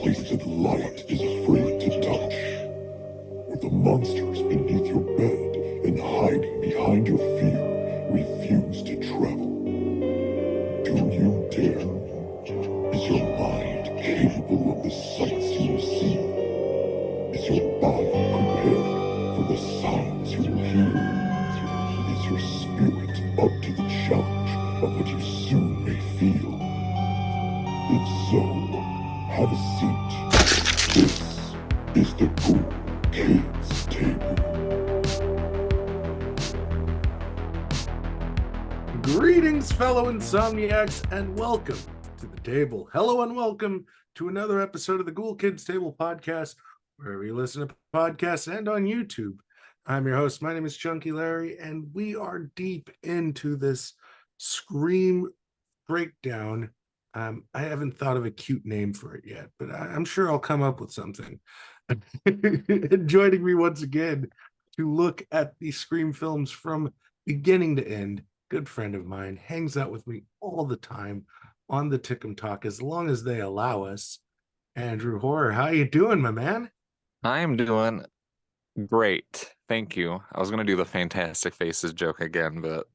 place that light is afraid to touch, where the monsters beneath your bed and hiding behind your fear refuse to travel. Do you dare? Is your mind capable of the sights you will see? Is your body prepared for the sounds you will hear? Is your spirit up to the challenge of what you soon may feel? If so, have a seat. This is the Ghoul Kids Table. Greetings, fellow insomniacs, and welcome to the table. Hello and welcome to another episode of the Ghoul Kids Table podcast, wherever you listen to podcasts and on YouTube. I'm your host. My name is Chunky Larry, and we are deep into this Scream breakdown. I haven't thought of a cute name for it yet, but I'm sure I'll come up with something. And joining me once again to look at the Scream films from beginning to end, good friend of mine, hangs out with me all the time on the Tick'em Talk as long as they allow us. Andrew Horror, how you doing, my man? I am doing great. Thank you. I was going to do the Fantastic Faces joke again, but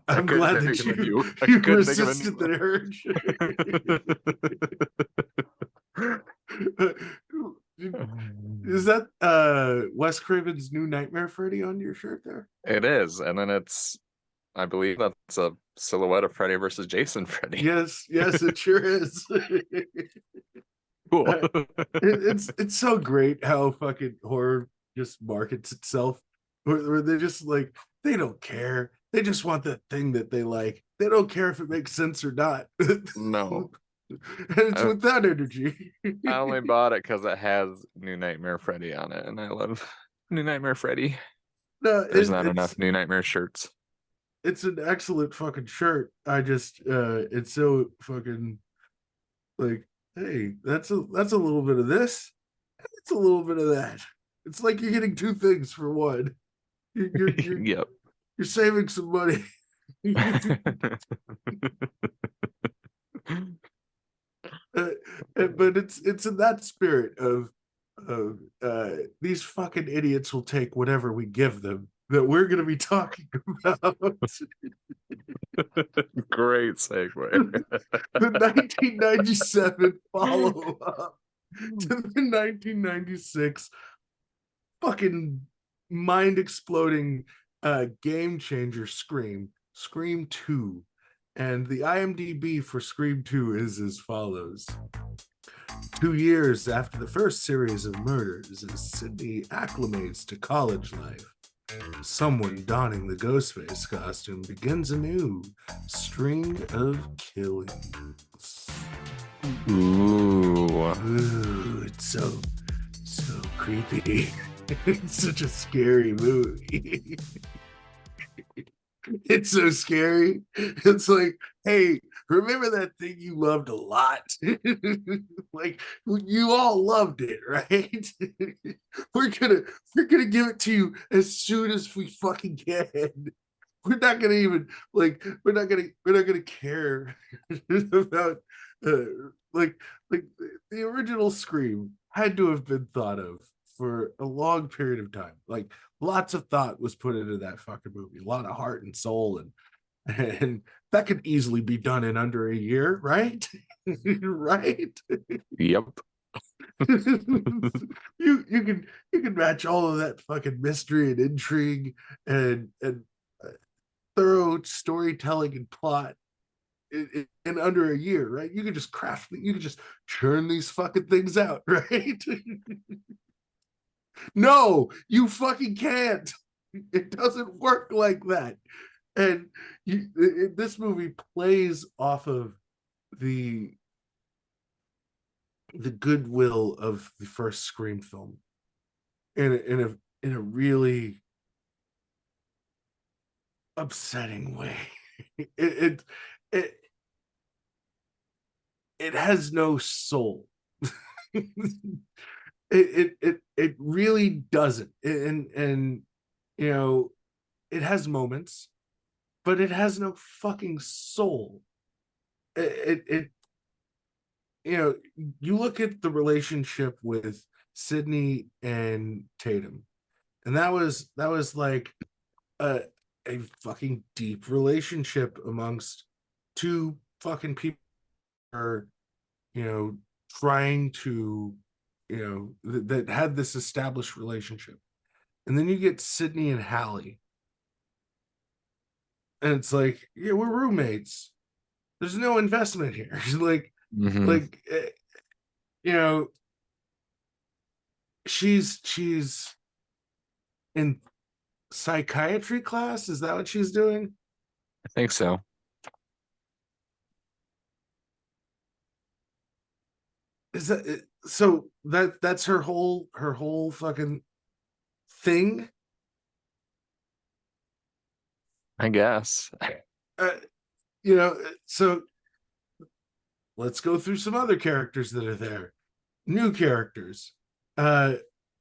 I'm glad that you resisted the urge. Is that Wes Craven's New Nightmare Freddy on your shirt there? It is, and then I believe that's a silhouette of Freddy versus Jason Freddy. Yes, it sure is. Cool. It's so great how fucking horror just markets itself, where they're just like, they don't care. They just want the thing that they like. They don't care if it makes sense or not. No. And it's with that energy. I only bought it because it has New Nightmare Freddy on it, and I love New Nightmare Freddy. No, There's not enough New Nightmare shirts. It's an excellent fucking shirt. I just it's so fucking like, hey, that's a little bit of this, it's a little bit of that. It's like you're getting two things for one. You're Yep. You're saving some money. But it's in that spirit of these fucking idiots will take whatever we give them that we're going to be talking about. Great segue. The 1997 follow-up to the 1996 fucking mind-exploding game changer Scream 2. And the IMDb for Scream 2 is as follows. 2 years after the first series of murders, as Sydney acclimates to college life, someone donning the Ghostface costume begins a new string of killings. Ooh, it's so creepy. It's such a scary movie. It's so scary. It's like, hey, remember that thing you loved a lot? Like, you all loved it, right? We're gonna give it to you as soon as we fucking can. We're not gonna care about like the original Scream had to have been thought of for a long period of time. Like, lots of thought was put into that fucking movie, a lot of heart and soul, and that could easily be done in under a year, right? Right? Yep. You can match all of that fucking mystery and intrigue and thorough storytelling and plot in under a year, right? You can just churn these fucking things out, right? No, you fucking can't. It doesn't work like that. And this movie plays off of the goodwill of the first Scream film in a really upsetting way. It has no soul. It really doesn't. And you know, it has moments, but it has no fucking soul. It you know, you look at the relationship with Sydney and Tatum, and that was like a fucking deep relationship amongst two fucking people who are, you know, trying to, that had this established relationship. And then you get Sydney and Hallie, and it's like, yeah, we're roommates. There's no investment here. like, Hmm. like, you know, she's in psychiatry class. Is that what she's doing? I think so. Is that so? That's her whole fucking thing. I guess. Uh, you know, so let's go through some other characters that are there. New characters. Uh,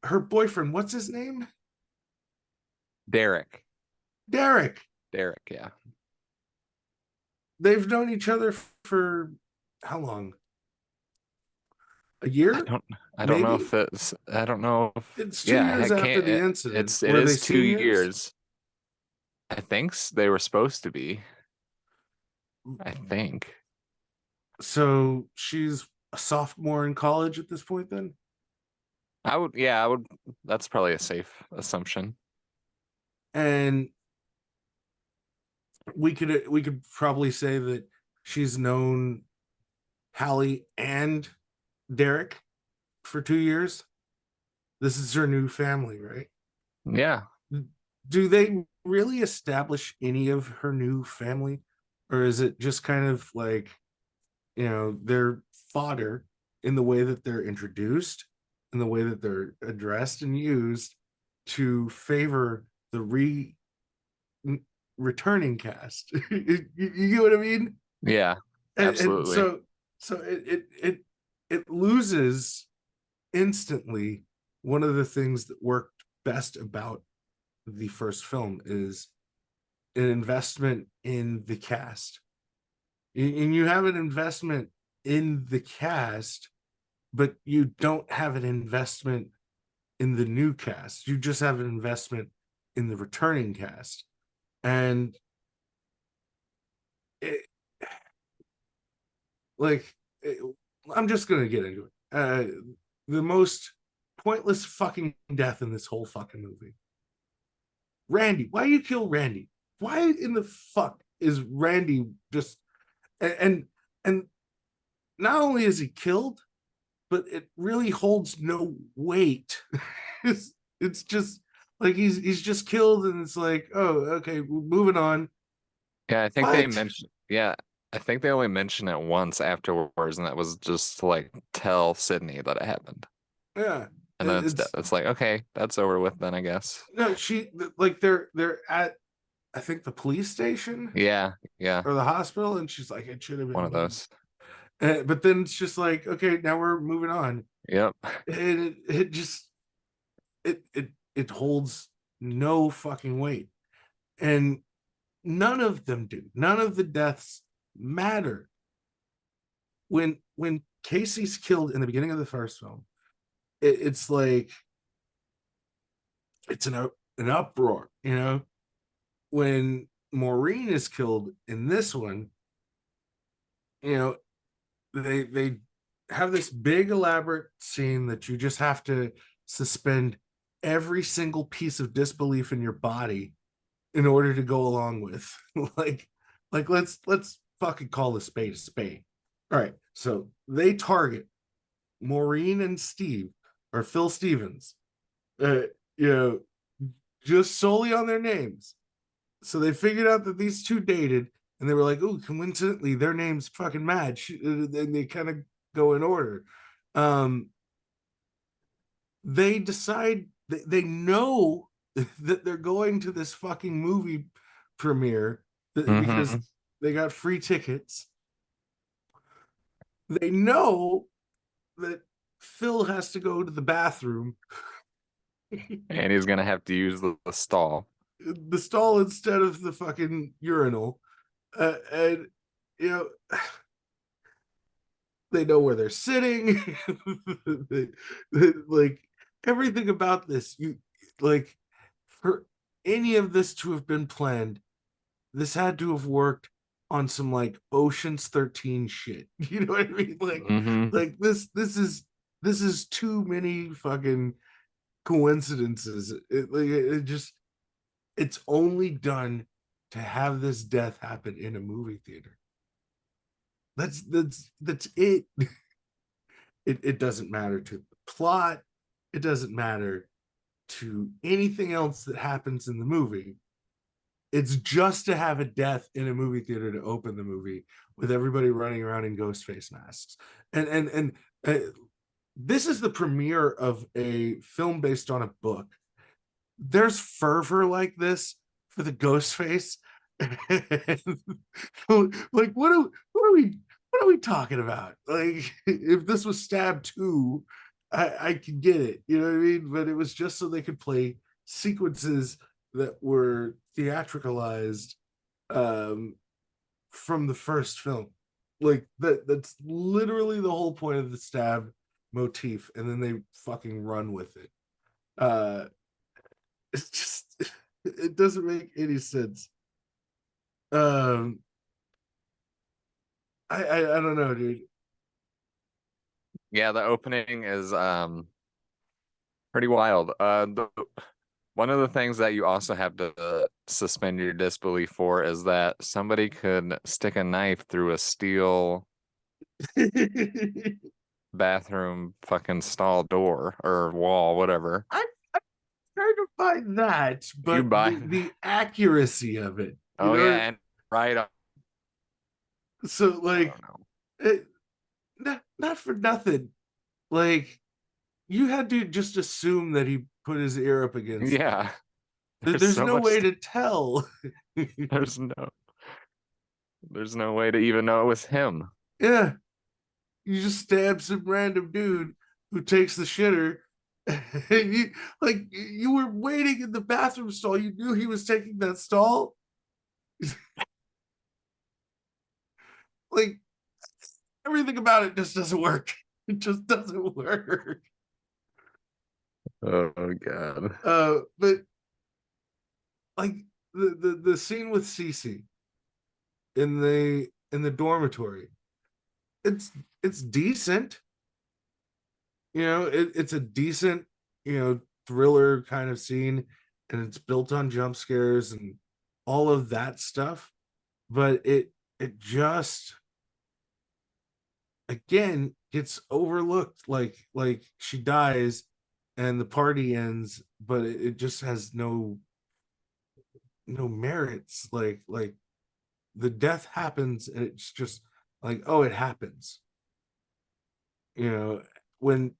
her boyfriend. What's his name? Derek. Derek. Derek, yeah. They've known each other for how long? A I year? don't I don't know if Maybe? it's I don't know if It's 2 years yeah, after the it, incident. it Were they is two seniors? years. I think they were supposed to be. I think. So she's a sophomore in college at this point, then? I would that's probably a safe assumption. And we could probably say that she's known Hallie and Derek for 2 years. This is her new family, right? Yeah. Do they really establish any of her new family, or is it just kind of like, they're fodder in the way that they're introduced, in the way that they're addressed and used to favor the returning cast? You get what I mean? Yeah. And Absolutely. so it loses instantly. One of the things that worked best about the first film is an investment in the cast. And you have an investment in the cast, but you don't have an investment in the new cast. You just have an investment in the returning cast. And it, like it, I'm just gonna get into it. The most pointless fucking death in this whole fucking movie. Randy, why do you kill Randy? Why in the fuck is Randy just and not only is he killed, but it really holds no weight. it's just like he's just killed, and it's like, oh, okay, we're moving on. Yeah, I think they What? mentioned yeah, I think they only mentioned it once afterwards, and that was just to like tell Sydney that it happened. Yeah, And then it's it's like, okay, that's over with then, I guess. no. She like they're at, I think, the police station Yeah, yeah, or the hospital, and she's like, it should have one been of me. those. But then it's just like, okay, now we're moving on. Yep. And it just it holds no fucking weight, and none of them do. None of the deaths matter. When Casey's killed in the beginning of the first film, it's like it's an uproar. When Maureen is killed in this one, you know, they have this big elaborate scene that you just have to suspend every single piece of disbelief in your body in order to go along with. like let's fucking call a spade a spade. All right, so they target Maureen and Steve, or Phil Stevens, uh, you know, just solely on their names. So they figured out that these two dated, and they were like, "Oh, coincidentally, their names fucking match," and they kind of go in order. Um, they decide they know that they're going to this fucking movie premiere because Hmm. they got free tickets. They know that Phil has to go to the bathroom, And he's gonna have to use the stall. the stall instead of the fucking urinal. And you know They know where they're sitting. Like everything about this, you like for any of this to have been planned, this had to have worked on some like Ocean's 13 shit. You know what I mean? Hmm. Like this is too many fucking coincidences. It just it's only done to have this death happen in a movie theater. That's it. It doesn't matter to the plot. It doesn't matter to anything else that happens in the movie. It's just to have a death in a movie theater to open the movie with everybody running around in ghost face masks. And this is the premiere of a film based on a book. There's fervor like this for the ghost face. Like what are we talking about? Like if this was Stab 2, I could get it, you know what I mean? But it was just so they could play sequences that were theatricalized um from the first film. Like that's literally the whole point of the Stab motif, and then they fucking run with it. Uh it's just it doesn't make any sense. Um I don't know, dude. Yeah, the opening is pretty wild. One of the things that you also have to suspend your disbelief for is that somebody could stick a knife through a steel bathroom fucking stall door or wall, whatever. I'm trying to find that, You but buy. the accuracy of it, you Oh know. yeah, and right on. So I like don't know. it, not for nothing. Like you had to just assume that he put his ear up against it. Yeah, there's There's so no much. way to tell. There's no. There's no way to even know it was him. Yeah, you just stab some random dude who takes the shitter. And you were waiting in the bathroom stall. You knew he was taking that stall. Like everything about it just doesn't work. It just doesn't work. Oh God. But like the scene with Cece in the dormitory, it's it's decent. You know, it's a decent, thriller kind of scene, and it's built on jump scares and all of that stuff. But it just again gets overlooked. Like she dies and the party ends, but it just has no merits. Like the death happens and it's just like, oh, it happens. You know, when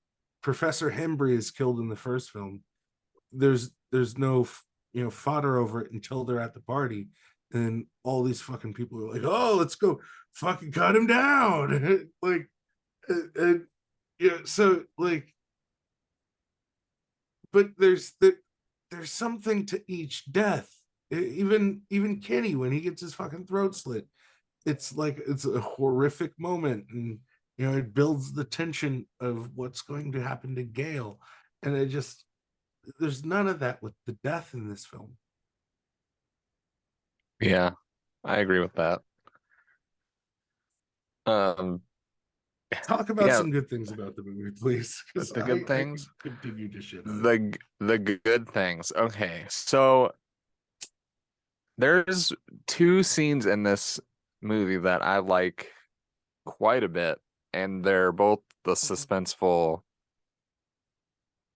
Professor Hembry is killed in the first film, there's no fodder over it until they're at the party, and all these fucking people are like, oh, let's go fucking cut him down. Like and so like, but there's something to each death. Even Kenny, when he gets his fucking throat slit, it's like it's a horrific moment, and it builds the tension of what's going to happen to Gail. And it just there's none of that with the death in this film. Yeah, I agree with that. Um, Talk about yeah, some good things about the movie, please, because the good I could things. continue to shit on it. The good things. Okay, so there's two scenes in this movie that I like quite a bit, and they're both the suspenseful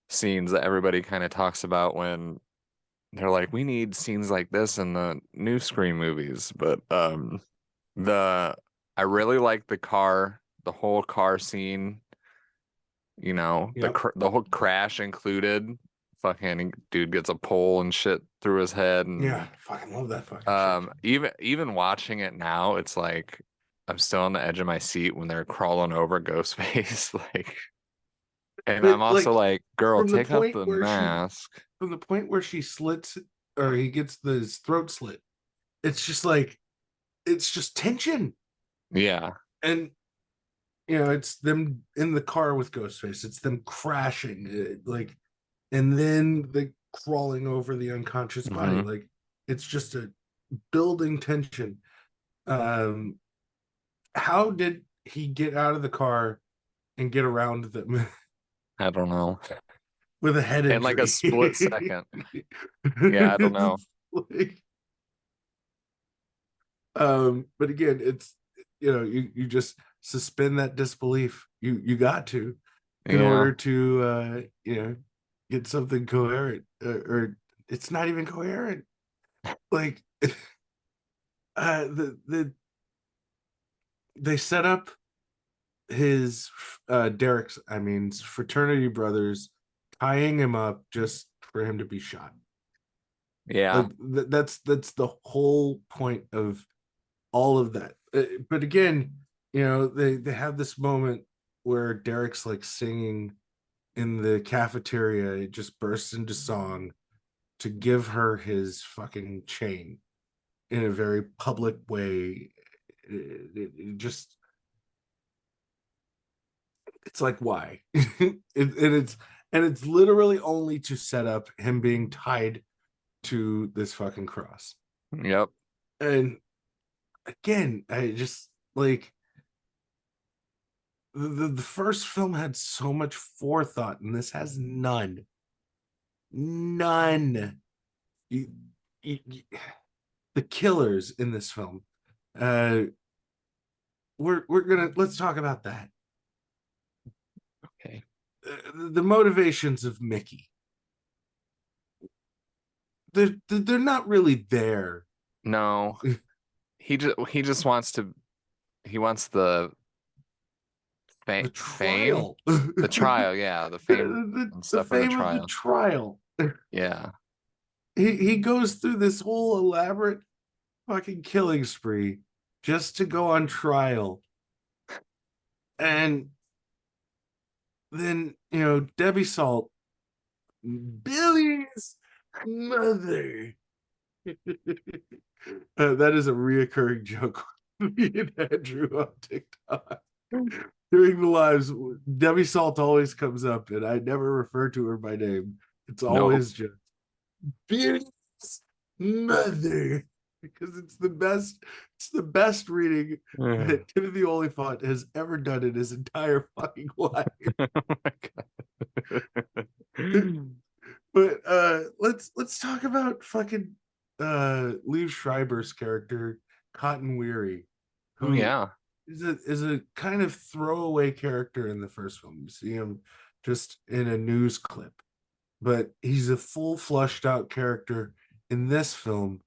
scenes that everybody kind of talks about when they're like, we need scenes like this in the new Scream movies. But the I really like the whole car scene, Yep. the whole crash included. Fucking dude gets a pole and shit through his head, and Yeah, fucking love that fucking shit. even watching it now, it's like I'm still on the edge of my seat when they're crawling over Ghostface, like, and But I'm also like like, girl, from the take off point the where she mask. from the point where she slits or he gets his throat slit, it's just like it's just tension. Yeah, And it's them in the car with Ghostface. It's them crashing, like, and then the crawling over the unconscious body. Hmm. Like, it's just a building tension. Um, how did he get out of the car and get around them I don't know. with a head In like a injury? split second. Yeah, I don't know. Like, but again, it's you just suspend that disbelief. You got to, in Yeah. order to get something coherent, or it's not even coherent. Like, they set up his Derek's, I mean, fraternity brothers, tying him up just for him to be shot. Yeah. Like, that's the whole point of all of that. But again, they have this moment where Derek's like singing in the cafeteria. It just bursts into song to give her his fucking chain in a very public way. It just, it's like, why? And it's literally only to set up him being tied to this fucking cross. Yep. And again, I just like, the first film had so much forethought, and this has none. None. You, the killers in this film. Uh, we're gonna let's talk about that. Okay. The motivations of Mickey. They're not really there. No. He just wants to he wants the The fame. trial. The trial, yeah, the fame and The stuff of the fame of the trial. trial. Yeah. He goes through this whole elaborate fucking killing spree just to go on trial. And then, Debbie Salt, Billy's mother. That is a reoccurring joke with me and Andrew on TikTok. During the lives, Debbie Salt always comes up, and I never refer to her by name. It's Nope. always just Billy's mother, because it's the best. It's the best reading Oh that Timothy Olyphant has ever done in his entire fucking life. my God. But let's talk about fucking Liev Schreiber's character, Cotton Weary, Oh who yeah. is a kind of throwaway character in the first film. You see him just in a news clip, but he's a full flushed out character in this film,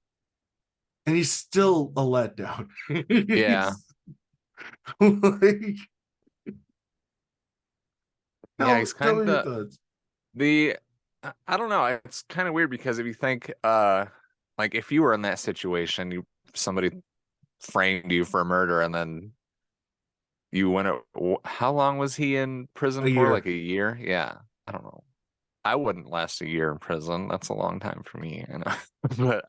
and he's still a letdown. Yeah. He's like, Yeah, tell, he's tell kind me your of thoughts. the I don't know, it's kind of weird because if you think like if you were in that situation, somebody framed you for murder and then you went how long was he in A prison for? Like year. a year? Yeah. I don't know. I wouldn't last a year in prison. That's a long time for me, But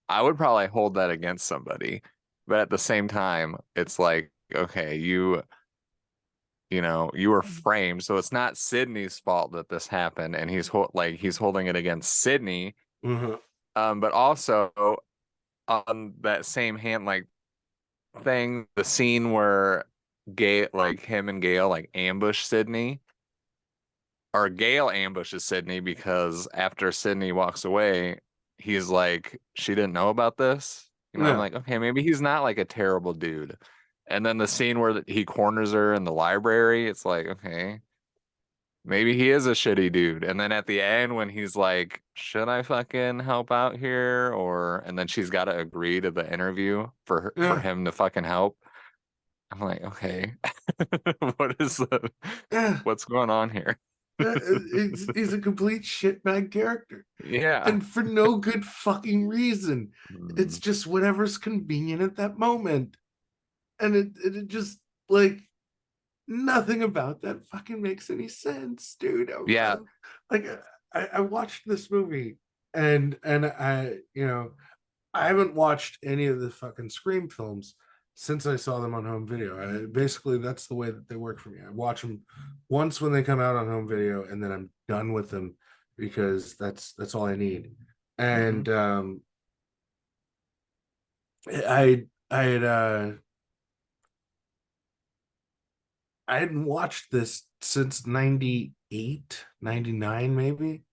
I would probably hold that against somebody. But at the same time, it's like, okay, you were framed, so it's not Sydney's fault that this happened, and he's holding it against Sydney. Uh-huh. But also on that same hand, like thing, the scene where like him and Gail like ambush Sydney, or Gail ambushes Sydney because after Sydney walks away, he's like, she didn't know about this. I'm Yeah. like, okay, maybe he's not like a terrible dude. And then the scene where he corners her in the library, it's like, okay, maybe he is a shitty dude. And then at the end, when he's like, should I fucking help out here? And then she's got to agree to the interview for Yeah. him to fucking help. I'm like, okay, Yeah. what's going on here? He's a complete shitbag character, Yeah. and for no good fucking reason. It's Mm. just whatever's convenient at that moment, and it just, like, nothing about that fucking makes any sense, dude. Yeah. Like, I watched this movie, and I haven't watched any of the fucking Scream films, since I saw them on home video. Basically, that's the way that they work for me. I watch them once when they come out on home video, and then I'm done with them because that's all I need. Mhm. And I had I hadn't watched this since 98, 99, maybe.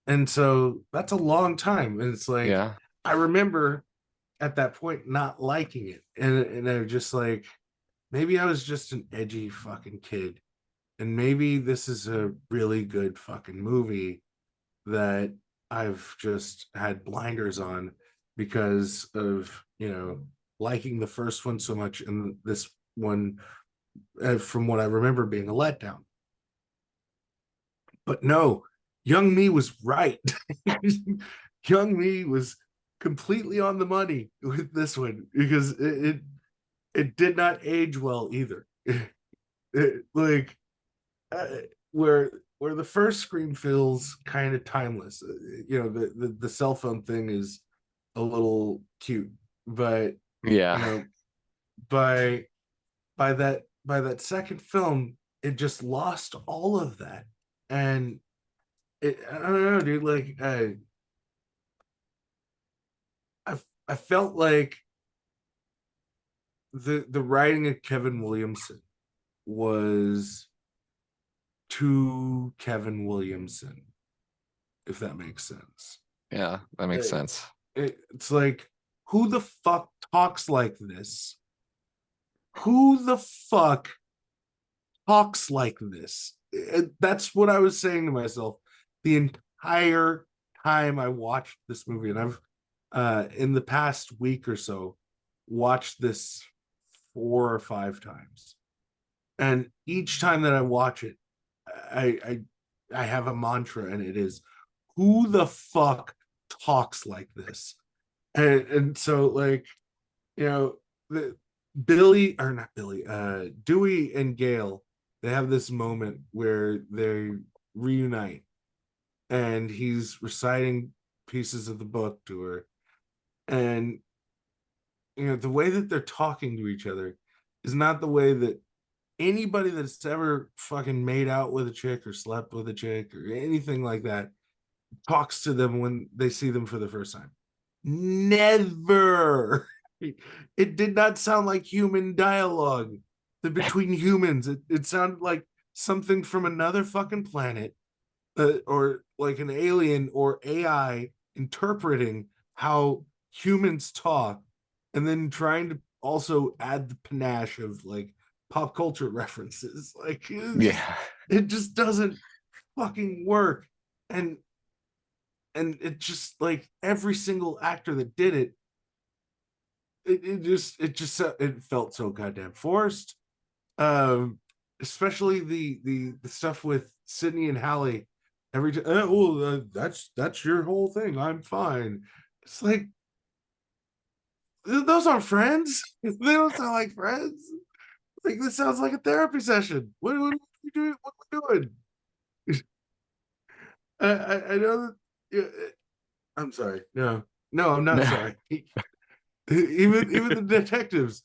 And so that's a long time. And it's like Yeah. I remember at that point not liking it. And I was just like, maybe I was just an edgy fucking kid. And maybe this is a really good fucking movie that I've just had blinders on because of, liking the first one so much and this one, from what I remember, being a letdown. But no, young me was right. Young me was completely on the money with this one because it did not age well either. Like uh, where the first screen feels kind of timeless. The cell phone thing is a little cute, but you Yeah. know by by that second film, it just lost all of that, and I don't know, dude. Like I felt like the writing of Kevin Williamson was too Kevin Williamson, if that makes sense. Yeah, that makes It, sense. it's like, who the fuck talks like this? Who the fuck talks like this? That's what I was saying to myself the entire time I watched this movie. And I've, in the past week or so, watched this 4 or 5 times. And each time that I watch it, I I, I have a mantra, and it is, who the fuck talks like this? And so, like, you know, the Billy, or not Billy, Dewey and Gail, they have this moment where they reunite, and he's reciting pieces of the book to her, and the way that they're talking to each other is not the way that anybody that's ever fucking made out with a chick or slept with a chick or anything like that talks to them when they see them for the first time. Never. It did not sound like human dialogue between humans. It sounded like something from another fucking planet, or like an alien or AI interpreting how humans talk, and then trying to also add the panache of like pop culture references. Like Yeah. it just doesn't fucking work. And it just, like, every single actor that did it felt so goddamn forced. Um, Especially the stuff with Sydney and Hallie. Every time, that's your whole thing. I'm fine. It's like, those aren't friends. They don't sound like friends. Like, this sounds like a therapy session. What are we doing? What are we doing? I know that. Yeah, I'm sorry. No, no, I'm not sorry. Even the detectives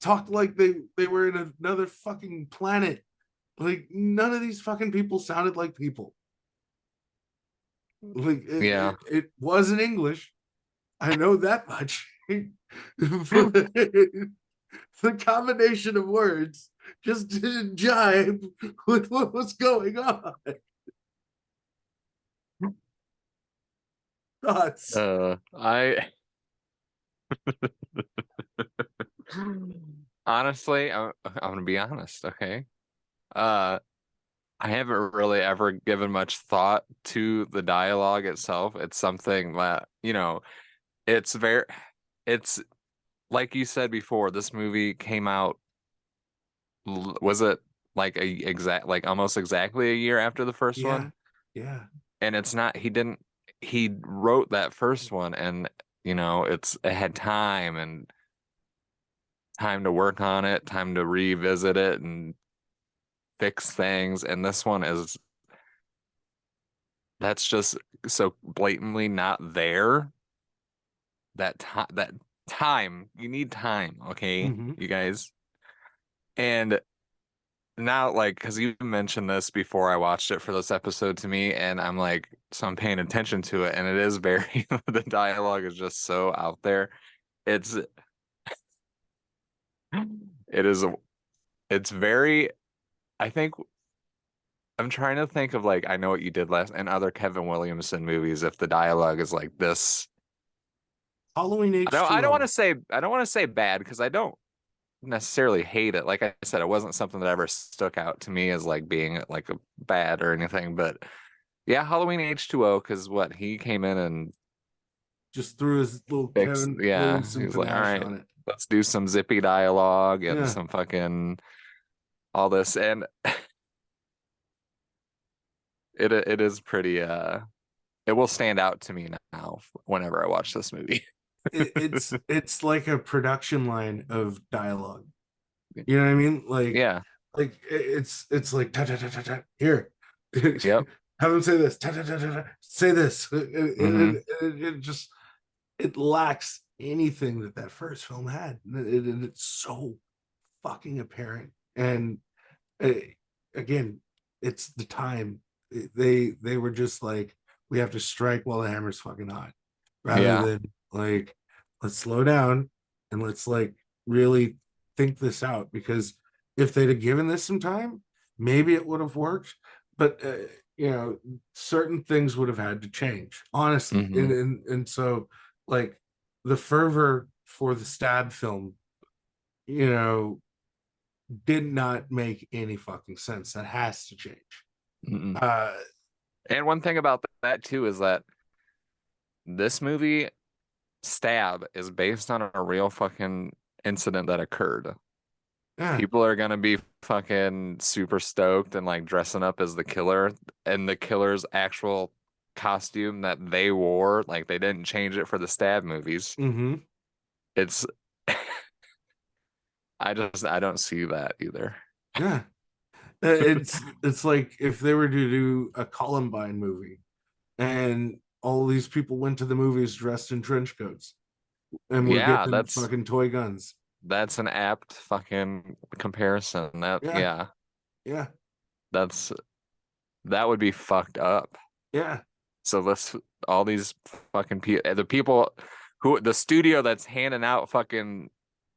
talked like they were in another fucking planet. Like, none of these fucking people sounded like people. Like, Yeah. it wasn't English. I know that much. But the combination of words just didn't jive with what was going on. Thoughts? I honestly, I'm gonna be honest, okay? Uh, I haven't really ever given much thought to the dialogue itself. It's something that, it's very, it's like you said before, this movie came out, was it like like almost exactly a year after the first Yeah, one? yeah, And it's not, he wrote that first one and, it had time to work on it, time to revisit it and fix things. And this one is, that's just so blatantly not there. That time, that time. You need time, okay, Mm-hmm. you guys. And now, like, because you mentioned this before I watched it for this episode to me, and I'm like, so I'm paying attention to it, and it is very, the dialogue is just so out there. It's, it is, it's very, I think, I'm trying to think of like, I Know What You Did Last, and other Kevin Williamson movies, if the dialogue is like this. Halloween I don't want H2O. to say, I don't want to say bad, because I don't necessarily hate it. Like I said, it wasn't something that ever stuck out to me as like being like a bad or anything, but yeah, Halloween H2O, because what, he came in and Just threw his little fixed, Kevin yeah, he Williamson was like, all panache right, on it. let's do some zippy dialogue and Yeah. some fucking all this, and it is pretty it will stand out to me now whenever I watch this movie. It's like a production line of dialogue. You know what I mean? Yeah. It's like ta ta ta ta ta. Here, Yep. have him say this. Ta ta ta ta ta. Say this. Hmm. It just it lacks anything that that first film had. It's so fucking apparent. And uh, again, it's the time. They were just like, we have to strike while the hammer's fucking hot, rather Yeah. than like, let's slow down and let's like really think this out. Because if they'd have given this some time, maybe it would have worked. But you know, certain things would have had to change, honestly. Hmm. And so like the fervor for the stab film, you know, did not make any fucking sense. That has to change. Mm-mm. Uh, And one thing about that too is that this movie, Stab, is based on a real fucking incident that occurred. yeah. People are gonna be fucking super stoked and like dressing up as the killer, and the killer's actual costume that they wore, like they didn't change it for the Stab movies. Mm-hmm. It's I don't see that either. Yeah. It's like if they were to do a Columbine movie and all these people went to the movies dressed in trench coats and were Yeah, given fucking toy guns. that's an apt fucking comparison. That, Yeah. yeah, Yeah. that's that would be fucked up. Yeah. So let's, all these fucking people, the people who, the studio that's handing out fucking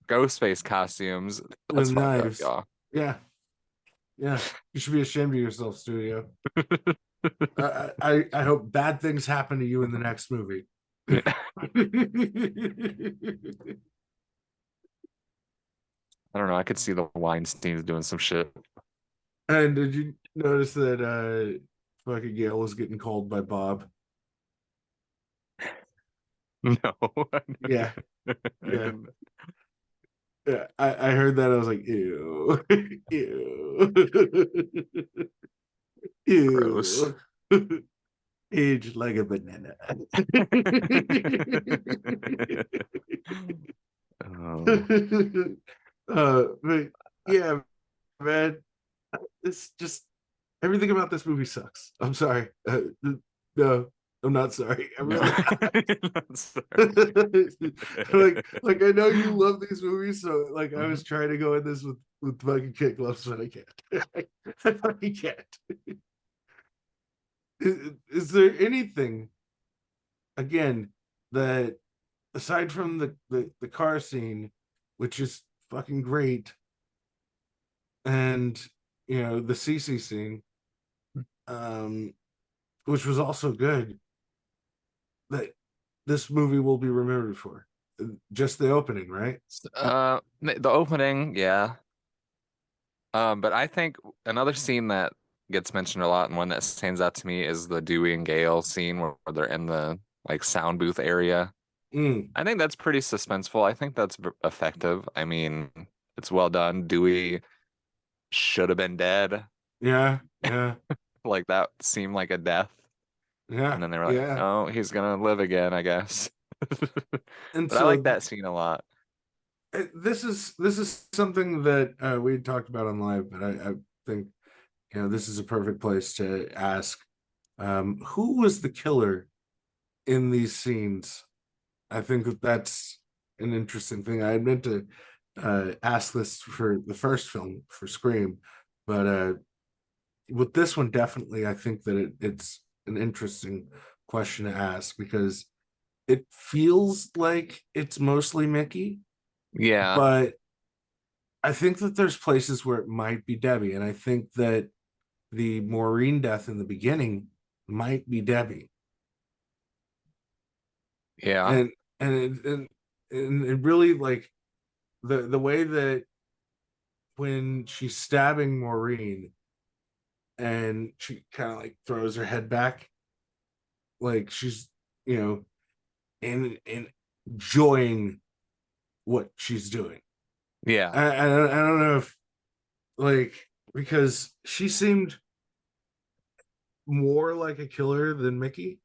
Ghostface costumes, With that's fucked up, knives. y'all. Yeah. Yeah. You should be ashamed of yourself, studio. I hope bad things happen to you in the next movie. I don't know. I could see the Weinsteins doing some shit. And did you notice that fucking Gail was getting called by Bob? No, Yeah, I yeah, didn't. yeah. I heard that. I was like, ew, ew, Gross. ew. Aged like a banana. Oh. But yeah, man, it's just everything about this movie sucks. I'm sorry. No, I'm not sorry. I'm No. really I'm sorry. like I know you love these movies, so like I Mhm. was trying to go in this with fucking kid gloves, but I can't. I fucking can't. Is there anything again that aside from the car scene, which is fucking great, and you know the CC scene, um, which was also good, that this movie will be remembered for? Just the opening, right? The opening, yeah. But I think another scene that gets mentioned a lot and one that stands out to me is the Dewey and Gale scene where they're in the like sound booth area. Mm, I think that's pretty suspenseful. I think that's effective. I mean, it's well done. Dewey should have been dead. yeah, yeah, Like that seemed like a death. yeah, And then they were like, yeah. oh, he's gonna live again, I guess. And But I like so that scene a lot. this is something that we talked about on live, but I think you know this is a perfect place to ask who was the killer in these scenes. I think that that's an interesting thing. I had meant to ask this for the first film for Scream, but with this one, definitely, I think that it's an interesting question to ask because it feels like it's mostly Mickey, Yeah. but I think that there's places where it might be Debbie, and I think that the Maureen death in the beginning might be Debbie, Yeah. and it really like the way that when she's stabbing Maureen and she kind of like throws her head back, like she's you know in enjoying what she's doing. Yeah. I don't know if like because she seemed more like a killer than Mickey,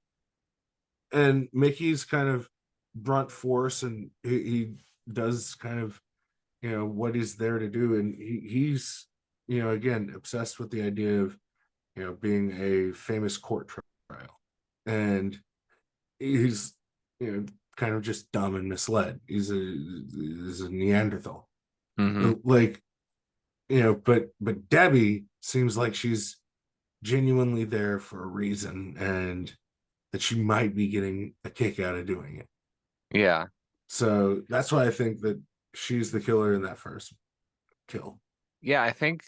and Mickey's kind of brunt force, and he does kind of what he's there to do, and he's again obsessed with the idea of being a famous court trial, and he's kind of just dumb and misled. He's a Neanderthal, Hmm. like but Debbie seems like she's genuinely there for a reason, and that she might be getting a kick out of doing it. Yeah. So that's why I think that she's the killer in that first kill. Yeah. I think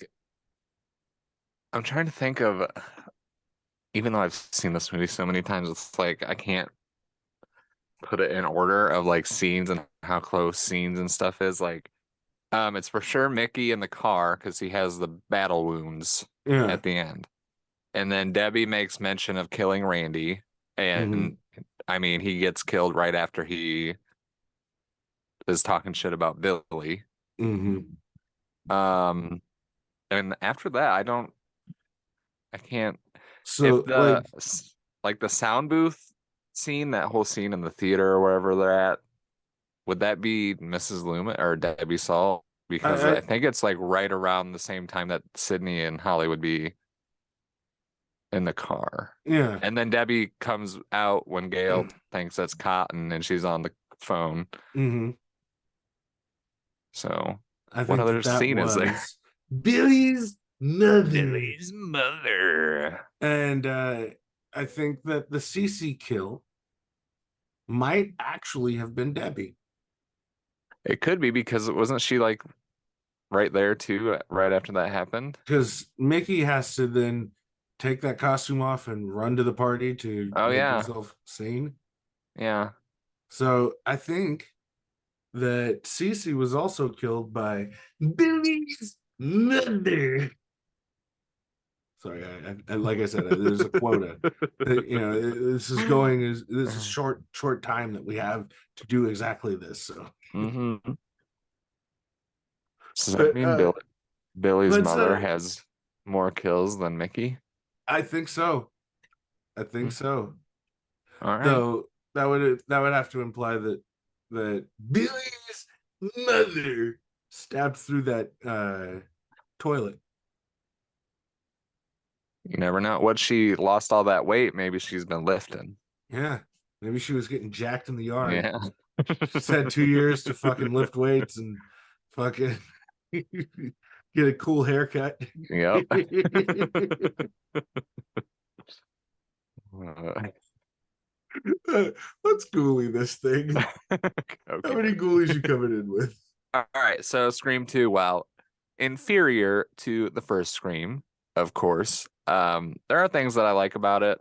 I'm trying to think of, even though I've seen this movie so many times, it's like I can't put it in order of like scenes and how close scenes and stuff is. Like, it's for sure Mickey in the car because he has the battle wounds Yeah. at the end. And then Debbie makes mention of killing Randy. Mm-hmm. And I mean, he gets killed right after he is talking shit about Billy. Mm-hmm. Um, and after that, I can't, if So like like the sound booth scene, that whole scene in the theater or wherever they're at, would that be Mrs. Loomis or Debbie Saul? Because I I think it's like right around the same time that Sydney and Holly would be in the car. yeah. And then Debbie comes out when Gail thinks that's Cotton and she's on the phone. Mm-hmm. So, I what think other that scene is there? was Billy's mother. Billy's mother. And I think that the Cece kill might actually have been Debbie. It could be because wasn't she like right there too, right after that happened? Because Mickey has to then take that costume off and run to the party to Oh make yeah, himself sane. yeah. So I think that Cece was also killed by Billy's mother. Sorry, like I said, there's a quota. This is going is this is short time that we have to do exactly this. So, Mm-hmm. So does that but mean Billy's let's mother has more kills than Mickey? I think so. I Hmm. think so. All right. Though that would have to imply that Billy's mother stabbed through that toilet. You never know. What she lost all that weight, maybe she's been lifting. Yeah, maybe she was getting jacked in the yard. Yeah. She's had 2 years to fucking lift weights and fucking get a cool haircut. Yep. Uh, Let's ghoulie this thing. How okay. many ghoulies you coming in with? All right. So Scream 2, while inferior to the first Scream, of course, there are things that I like about it.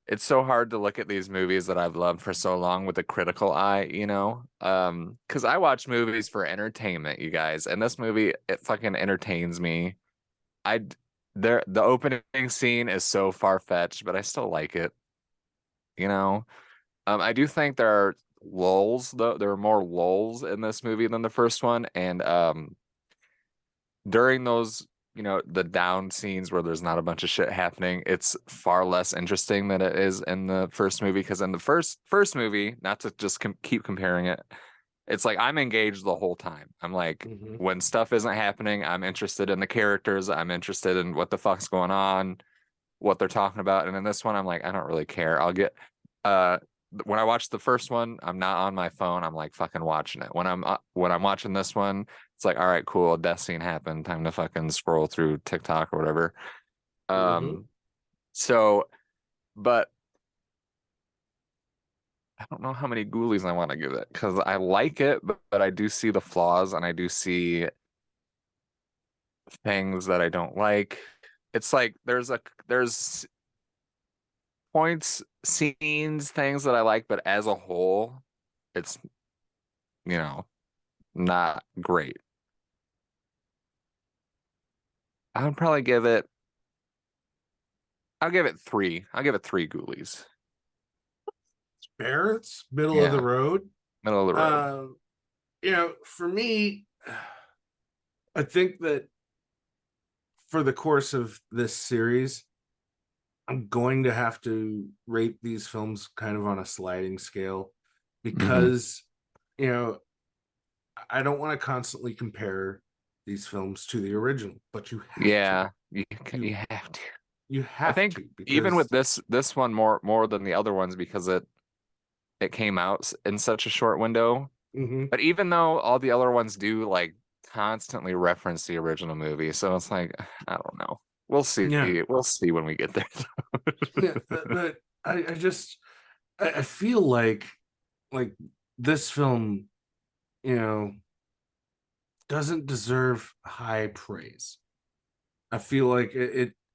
It's so hard to look at these movies that I've loved for so long with a critical eye, because I watch movies for entertainment, you guys, and this movie, it fucking entertains me. I the opening scene is so far-fetched, but I still like it, you know. I do think there are lulls, though. There are more lulls in this movie than the first one, and during those, the down scenes where there's not a bunch of shit happening, it's far less interesting than it is in the first movie. Because in the first movie, not to just keep comparing it, it's like I'm engaged the whole time. I'm like, Mhm. when stuff isn't happening, I'm interested in the characters. I'm interested in what the fuck's going on, what they're talking about. And in this one, I'm like, I don't really care. I'll get when I watched the first one, I'm not on my phone. I'm like fucking watching it. When I'm watching this one, it's like, all right, cool, death scene happened. Time to fucking scroll through TikTok or whatever. Mhm. So, but I don't know how many ghoulies I want to give it because I like it, but I do see the flaws and I do see things that I don't like. It's like there's points, scenes, things that I like, but as a whole, it's you know not great. I would probably give it. I'll give it three. I'll give it three ghoulies. Barrett's middle of the Yeah, road. middle of the road. For me, I think that for the course of this series, I'm going to have to rate these films kind of on a sliding scale Hmm. because, you know, I don't want to constantly compare these films to the original, but you have to. Yeah, You you have to. you I have think to even with because this one more than the other ones because it came out in such a short window. Mhm. But even though all the other ones do like constantly reference the original movie, so it's like I don't know. We'll see. Yeah, We'll see when we get there. yeah, but I just I feel like this film, you know, doesn't deserve high praise. I feel like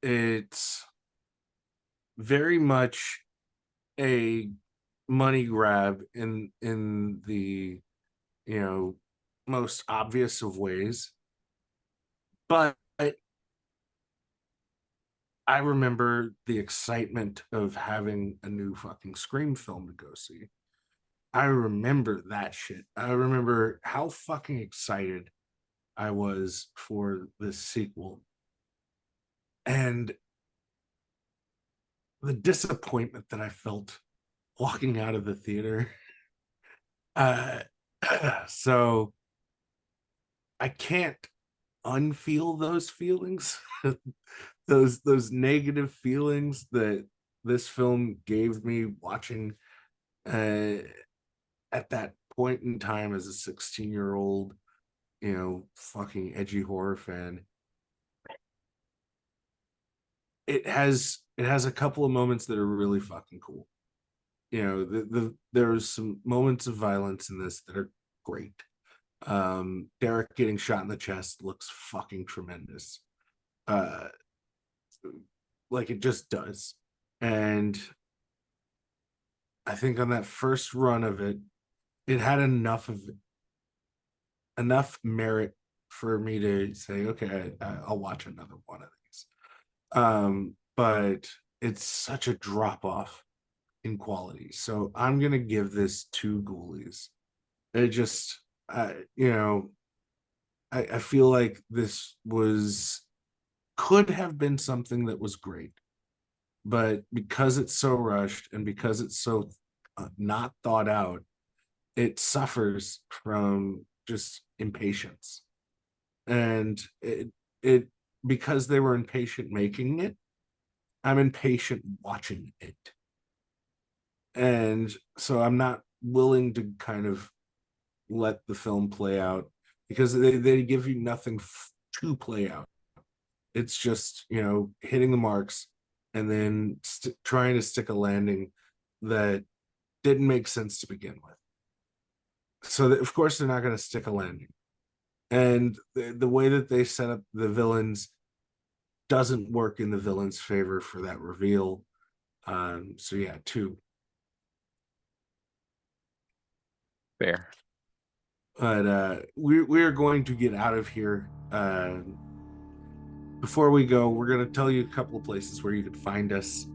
it's very much a money grab in the you know most obvious of ways. But I remember the excitement of having a new fucking Scream film to go see. I remember that shit. I remember how fucking excited I was for this sequel. And the disappointment that I felt walking out of the theater. Uh, so I can't unfeel those feelings, those negative feelings that this film gave me watching uh, at that point in time as a 16-year-old, fucking edgy horror fan. It has a couple of moments that are really fucking cool. There's some moments of violence in this that are great. Derek getting shot in the chest looks fucking tremendous. Uh, like it just does. And I think on that first run of it, it had enough merit for me to say, okay, I'll watch another one of these. But it's such a drop off in quality. So I'm gonna give this two ghoulies. It just I feel like this was could have been something that was great, but because it's so rushed and because it's so not thought out, it suffers from just impatience. And it because they were impatient making it, I'm impatient watching it. And so I'm not willing to kind of let the film play out because they give you nothing to play out. It's just, hitting the marks and then trying to stick a landing that didn't make sense to begin with. So, of course, they're not going to stick a landing. And the way that they set up the villains doesn't work in the villain's favor for that reveal. So, yeah, two. Fair. But we're going to get out of here. Before we go, we're going to tell you a couple of places where you could find us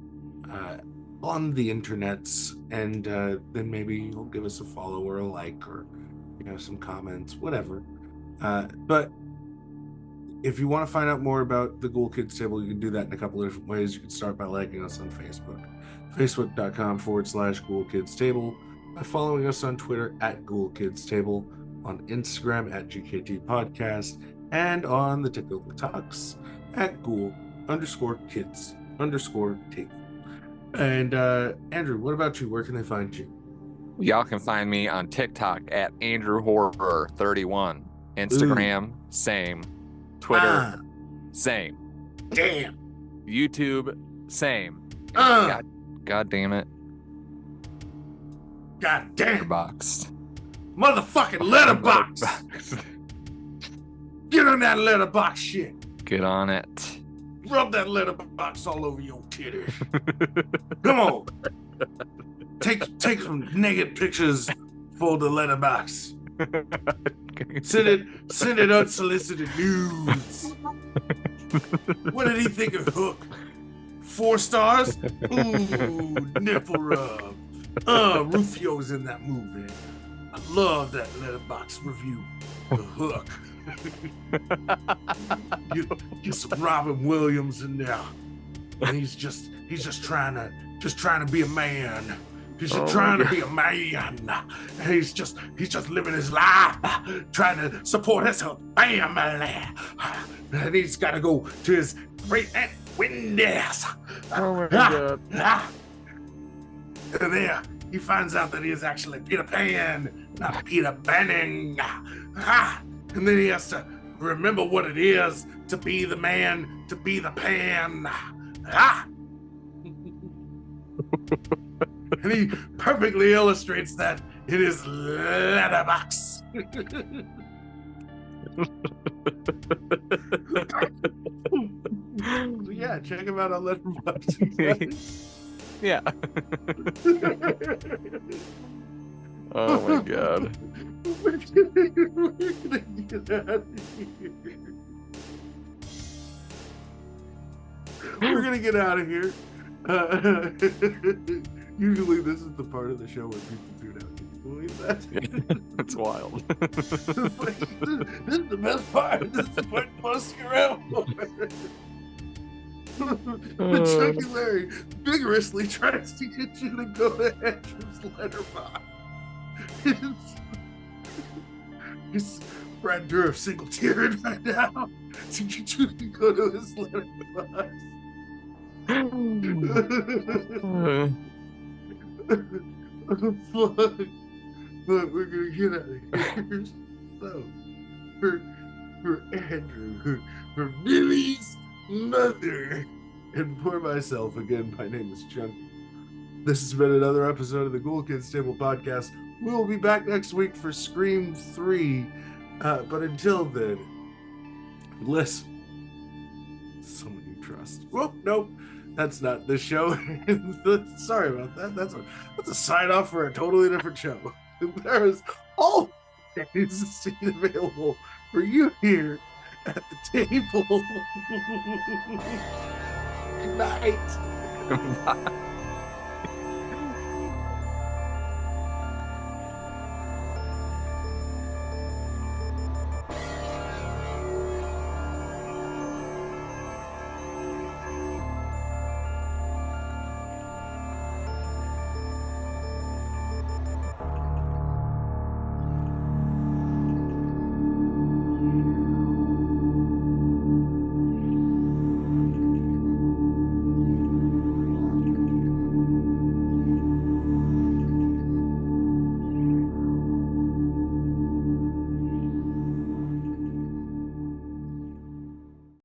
uh, on the internets, and then maybe you'll give us a follow or a like or some comments, whatever. But if you want to find out more about the Ghoul Kids Table, you can do that in a couple of different ways. You can start by liking us on Facebook, facebook.com/Ghoul Kids Table, by following us on Twitter at Ghoul Kids Table, on Instagram at GKT Podcast, and on the TikToks at Ghoul_Kids_Table. And Andrew, what about you? Where can they find you? Y'all can find me on TikTok at Andrew Horror 31. Instagram, same. Twitter, same. Damn. YouTube, same. God damn it. God damn. Letterboxd. Motherfucking letterbox. Get on that letterbox shit. Get on it. Rub that letterbox all over your titties. Come on. Take some naked pictures for the letterbox. Send it unsolicited nudes. What did he think of Hook? 4 stars? Ooh, nipple rub. Rufio's in that movie. I love that letterbox review. The Hook. Get some Robin Williams in there. And he's just trying to be a man. He's just trying to be a man. And he's just living his life, trying to support his family. And he's got to go to his great aunt Wendy's. Oh my God. And there he finds out that he is actually Peter Pan, not Peter Banning. And then he has to remember what it is to be the man, to be the Pan. And he perfectly illustrates that in his letterbox. So yeah, check him out on Letterboxd. Yeah. Oh my God. We're gonna get out of here. We're gonna get out of here. Usually this is the part of the show where people tune out. Can you believe that? It's wild. This is the best part. This is the part most around for. But Chucky Larry vigorously tries to get you to go to Andrew's letterbox. He's Brad Dourif single-tiered right now to get you to go to his letterbox. Look, we're gonna get out of here. So, for Andrew, for Billy's mother, and for myself, again, my name is Chunky. This has been another episode of the Ghoul Kids Table Podcast. We'll be back next week for Scream 3. But until then, listen. Someone you trust. Well, nope. That's not the show. Sorry about that. That's a sign off for a totally different show. There is all things available for you here at the table. Good night. Bye.